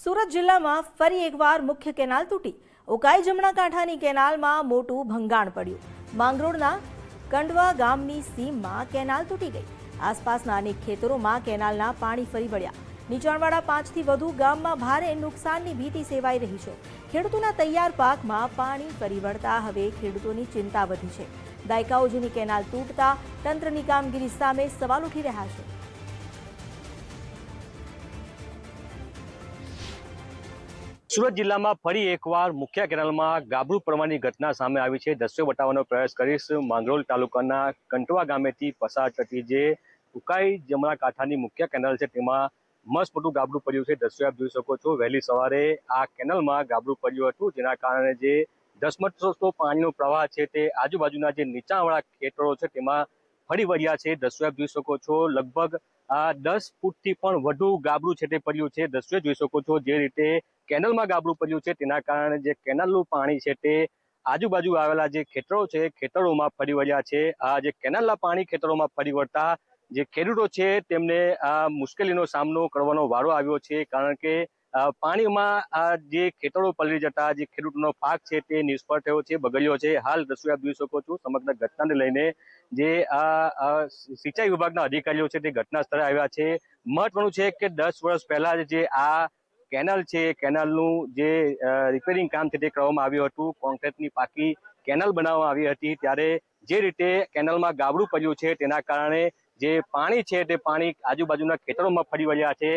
સુરત જિલ્લામાં ફરી એકવાર મુખ્ય કેનાલ તૂટી ઉકાઈ જમણા કાંઠાની કેનાલમાં મોટું ભંગાણ પડ્યું। માંગરોળના કંડવા ગામની સીમમાં કેનાલ તૂટી ગઈ। આસપાસના અનેક ખેતરોમાં કેનાલના પાણી ફરી વળ્યા। નીચાણવાળા 5 થી વધુ ગામમાં ભારે નુકસાનની ભીતિ સેવાઈ રહી છે। ખેડૂતોના તૈયાર પાકમાં પાણી ફરી વળતા હવે ખેડૂતોની ચિંતા વધી છે। દાયકાઓ જૂની કેનાલ તૂટતા તંત્રની કામગીરી સામે સવાલ ઉઠી રહ્યા છે। સુરત જિલ્લામાં ફરી એકવાર મુખ્ય કેનાલમાં ગાબડું પડવાની ઘટના સામે આવી છે। દ્રશ્યો બતાવવાનો પ્રયાસ કરીશ। માંગરોળ તાલુકાના કંટવા ગામેથી પસાર થતી જે ઉકાઈ જમણા કાંઠાની મુખ્ય કેનાલ છે તેમાં મસ્ત મોટું ગાબડું પડ્યું છે। દ્રશ્યો આપ જોઈ શકો છો। વહેલી સવારે આ કેનાલમાં ગાબડું પડ્યું હતું, જેના કારણે જે ધસમસતો પાણીનો પ્રવાહ છે તે આજુબાજુના જે નીચાણવાળા ખેતરો છે તેમાં ફરી વળ્યા છે। દ્રશ્યો આપ જોઈ શકો છો। લગભગ 10 ફૂટથી પણ વધુ ગાબડું છે તે પડ્યું છે। દ્રશ્યો જોઈ શકો છો। જે રીતે કેનાલમાં ગાબડું પડ્યું છે તેના કારણે જે કેનાલનું પાણી છે તે આજુબાજુ આવેલા જે ખેતરો છે ખેતરોમાં ફરી વળ્યા છે। આ જે કેનાલના પાણી ખેતરોમાં ફરી વળતા જે ખેડૂતો છે તેમને આ મુશ્કેલીનો સામનો કરવાનો વારો આવ્યો છે, કારણ કે પાણીમાં જે ખેતરો પલળી જતા જે ખેડૂતોનો પાક છે તે નિષ્ફળ થયો છે, બગડ્યો છે। હાલ દ્રશ્યો આપ જોઈ શકો છો। સમગ્ર ઘટનાને લઈને જે સિંચાઈ વિભાગના અધિકારીઓ છે તે ઘટના સ્થળે આવ્યા છે। મહત્વનું છે કે 10 વર્ષ પહેલા જે આ કેનાલ છે, કેનાલનું જે રિપેરિંગ કામ છે તે કરવામાં આવ્યું હતું। કોન્ક્રીટની પાકી કેનાલ બનાવવામાં આવી હતી, ત્યારે જે રીતે કેનાલમાં ગાબડું પડ્યું છે તેના કારણે જે પાણી છે તે પાણી આજુબાજુના ખેતરોમાં ફરી વળ્યા છે।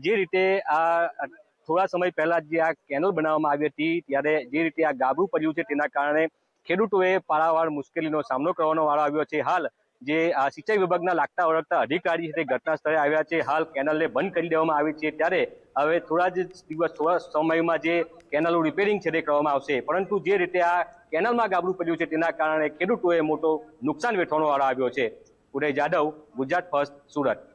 જે રીતે આ થોડા સમય પહેલા જે આ કેનાલ બનાવવામાં આવી હતી ત્યારે જે રીતે આ ગાબડું પડ્યું છે તેના કારણે ખેડૂતોએ પારાવાર મુશ્કેલીનો સામનો કરવાનો વારો આવ્યો છે। હાલ જે સિંચાઈ વિભાગના લાગતા વળગતા અધિકારી છે તે ઘટના સ્થળે આવ્યા છે। હાલ કેનાલને બંધ કરી દેવામાં આવી છે, ત્યારે હવે થોડા સમયમાં જે કેનાલનું રિપેરિંગ છે તે કરવામાં આવશે। પરંતુ જે રીતે આ કેનાલમાં ગાબડું પડ્યું છે તેના કારણે ખેડૂતોએ મોટો નુકસાન વેઠવાનો વારો આવ્યો છે। ઉદય જાદવ, ગુજરાત ફર્સ્ટ, સુરત।